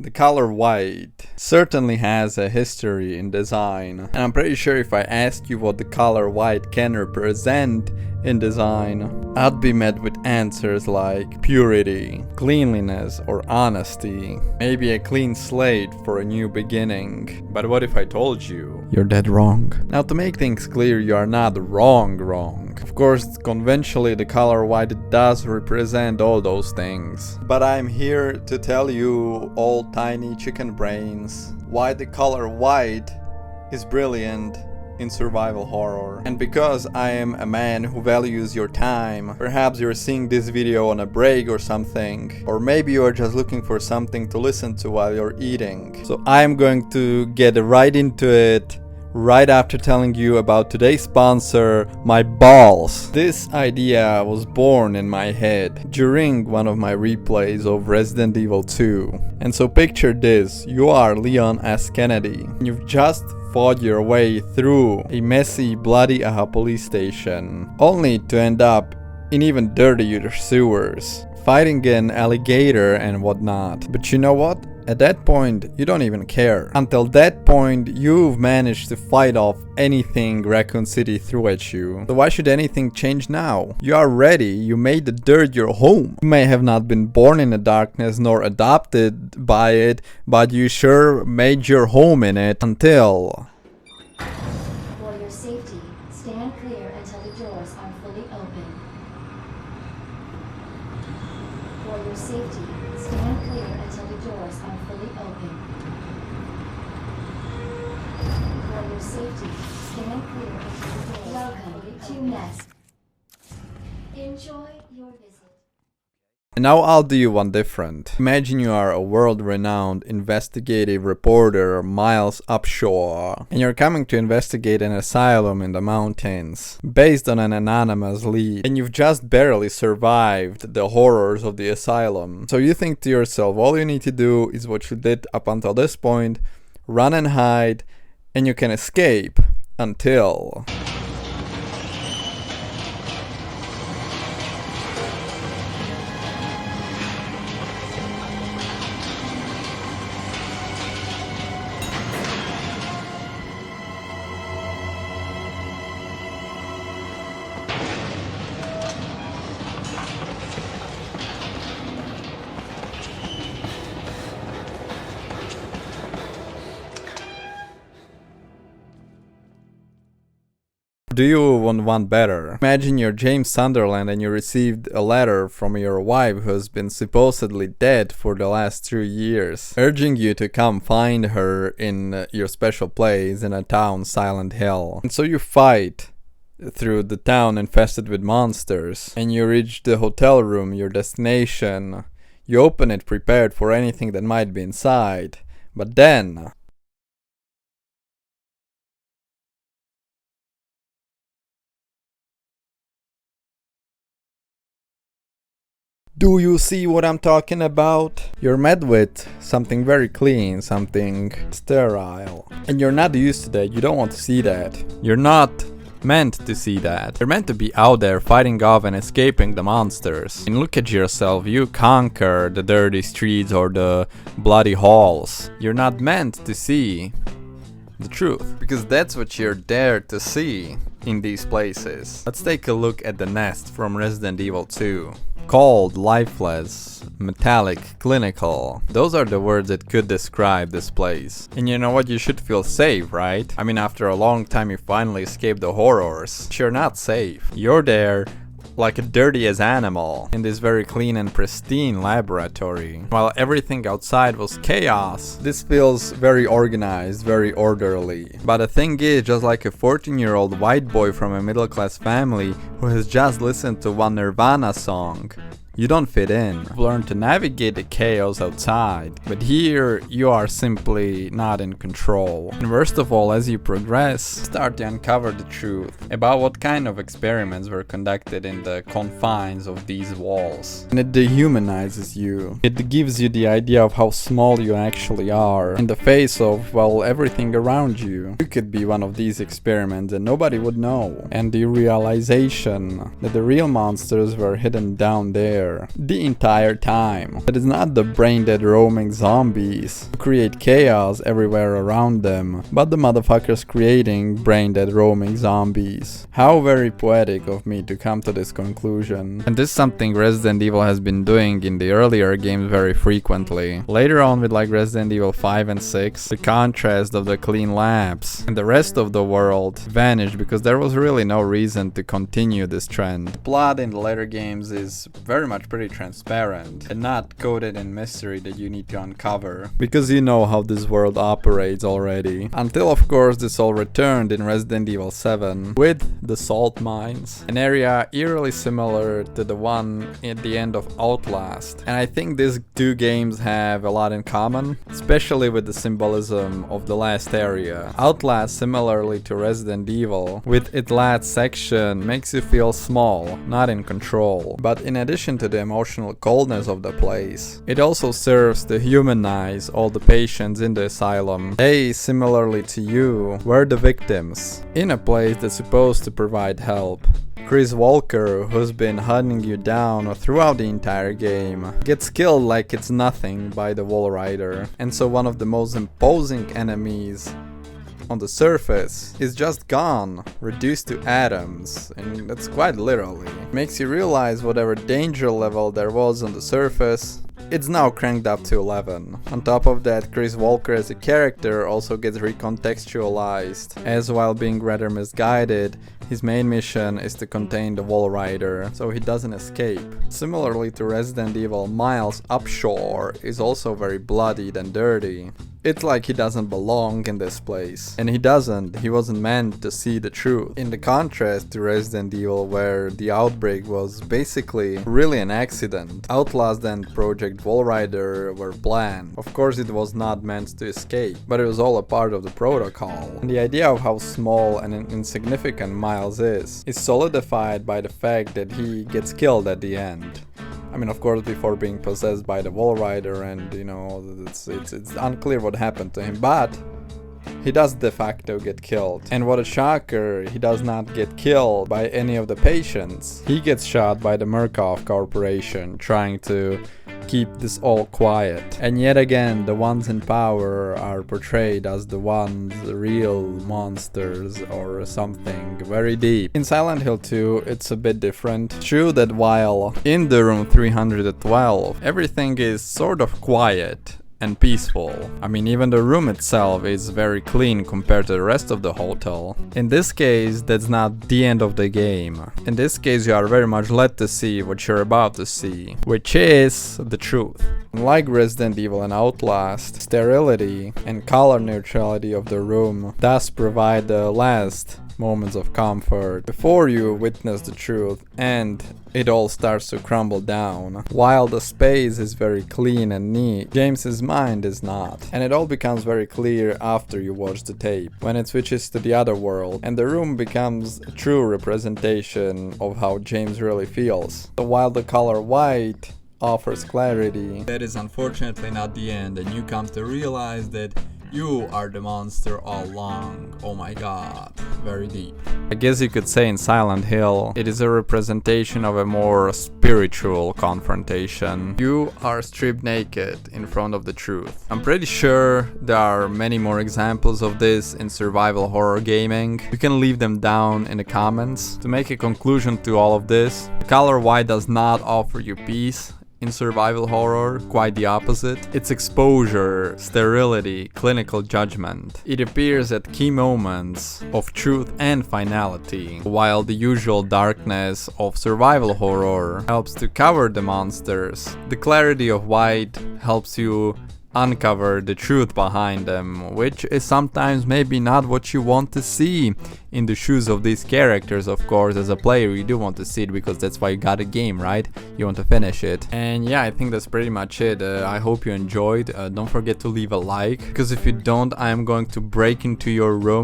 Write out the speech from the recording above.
The color white certainly has a history in design, and I'm pretty sure if I asked you what the color white can represent in design, I'd be met with answers like purity, cleanliness, or honesty. Maybe a clean slate for a new beginning. But what if I told you you're dead wrong? Now, to make things clear, you are not wrong. Of course, conventionally the color white does represent all those things. But I'm here to tell you, all tiny chicken brains, why the color white is brilliant in survival horror. And because I am a man who values your time, perhaps you're seeing this video on a break or something, or maybe you are just looking for something to listen to while you're eating. So I'm going to get right into it right after telling you about today's sponsor, my balls. This idea was born in my head during one of my replays of Resident Evil 2. And so picture this: you are Leon S. Kennedy. You've just fought your way through a messy, bloody police station, only to end up in even dirtier sewers, fighting an alligator and whatnot. But you know what? At that point, you don't even care. Until that point, you've managed to fight off anything Raccoon City threw at you. So why should anything change now? You are ready, you made the dirt your home. You may have not been born in the darkness nor adopted by it, but you sure made your home in it until... For your safety, stand clear until the doors are fully open. For your safety, stand clear until the doors are fully open. For your safety, stand clear until the doors. Welcome to Nest. Enjoy your visit. And now I'll do you one different. Imagine you are a world-renowned investigative reporter miles upshore, and you're coming to investigate an asylum in the mountains, based on an anonymous lead, and you've just barely survived the horrors of the asylum. So you think to yourself, all you need to do is what you did up until this point, run and hide, and you can escape until... Do you want one better? Imagine you're James Sunderland and you received a letter from your wife who has been supposedly dead for the last 2 years, urging you to come find her in your special place in a town, Silent Hill. And so you fight through the town infested with monsters, and you reach the hotel room, your destination. You open it prepared for anything that might be inside, but then... Do you see what I'm talking about? You're met with something very clean, something sterile. And you're not used to that, you don't want to see that. You're not meant to see that. You're meant to be out there fighting off and escaping the monsters. And look at yourself, you conquer the dirty streets or the bloody halls. You're not meant to see the truth, because that's what you're there to see in these places. Let's take a look at the nest from Resident Evil 2. Cold, lifeless, metallic, clinical. Those are the words that could describe this place. And you know what? You should feel safe, right? I mean, after a long time you finally escaped the horrors. But you're not safe. You're there like a dirty-ass animal in this very clean and pristine laboratory. While everything outside was chaos, this feels very organized, very orderly. But the thing is, just like a 14-year-old white boy from a middle-class family who has just listened to one Nirvana song, you don't fit in. You've learned to navigate the chaos outside, but here you are simply not in control. And worst of all, as you progress, start to uncover the truth about what kind of experiments were conducted in the confines of these walls. And it dehumanizes you. It gives you the idea of how small you actually are in the face of, well, everything around you. You could be one of these experiments and nobody would know. And the realization that the real monsters were hidden down there there the entire time. It is not the brain-dead roaming zombies who create chaos everywhere around them, but the motherfuckers creating brain-dead roaming zombies. How very poetic of me to come to this conclusion. And this is something Resident Evil has been doing in the earlier games very frequently. Later on with like Resident Evil 5 and 6, the contrast of the clean labs and the rest of the world vanished because there was really no reason to continue this trend. The plot in the later games is very much pretty transparent and not coated in mystery that you need to uncover, because you know how this world operates already. Until of course this all returned in Resident Evil 7 with the salt mines, an area eerily similar to the one at the end of Outlast. And I think these two games have a lot in common, especially with the symbolism of the last area. Outlast, similarly to Resident Evil, with its last section, makes you feel small, not in control. But in addition to the emotional coldness of the place, it also serves to humanize all the patients in the asylum. They, similarly to you, were the victims in a place that's supposed to provide help. Chris Walker, who's been hunting you down throughout the entire game, gets killed like it's nothing by the Wall Rider. And so one of the most imposing enemies on the surface is just gone, reduced to atoms, and that's quite literally. It makes you realize whatever danger level there was on the surface, it's now cranked up to 11. On top of that, Chris Walker as a character also gets recontextualized, as while being rather misguided, his main mission is to contain the Wall Rider, so he doesn't escape. Similarly to Resident Evil, Miles Upshur is also very bloodied and dirty. It's like he doesn't belong in this place. And he doesn't, he wasn't meant to see the truth. In the contrast to Resident Evil, where the outbreak was basically really an accident, Outlast and Project Wall Rider were planned. Of course it was not meant to escape, but it was all a part of the protocol. And the idea of how small and insignificant Miles is solidified by the fact that he gets killed at the end. I mean, of course, before being possessed by the Wall Rider, and you know, it's unclear what happened to him, but he does de facto get killed. And what a shocker, he does not get killed by any of the patients. He gets shot by the Murkoff Corporation, trying to keep this all quiet. And yet again, the ones in power are portrayed as the ones real monsters or something very deep. In Silent Hill 2, it's a bit different. True that while in the room 312, everything is sort of quiet and peaceful. I mean, even the room itself is very clean compared to the rest of the hotel. In this case, that's not the end of the game. In this case, you are very much led to see what you're about to see, which is the truth. Like Resident Evil and Outlast, sterility and color neutrality of the room thus provide the last moments of comfort before you witness the truth and it all starts to crumble down. While the space is very clean and neat, James's mind is not. And it all becomes very clear after you watch the tape, when it switches to the other world and the room becomes a true representation of how James really feels. So while the color white offers clarity, that is unfortunately not the end, and you come to realize that you are the monster all along. Oh my god, very deep. I guess you could say in Silent Hill, it is a representation of a more spiritual confrontation. You are stripped naked in front of the truth. I'm pretty sure there are many more examples of this in survival horror gaming. You can leave them down in the comments. To make a conclusion to all of this, the color white does not offer you peace. In survival horror, quite the opposite. It's exposure, sterility, clinical judgment. It appears at key moments of truth and finality, while the usual darkness of survival horror helps to cover the monsters. The clarity of white helps you uncover the truth behind them, which is sometimes maybe not what you want to see in the shoes of these characters. Of course, as a player you do want to see it, because that's why you got a game, right? You want to finish it. And yeah, I think that's pretty much it. I hope you enjoyed. Don't forget to leave a like, because if you don't, I am going to break into your room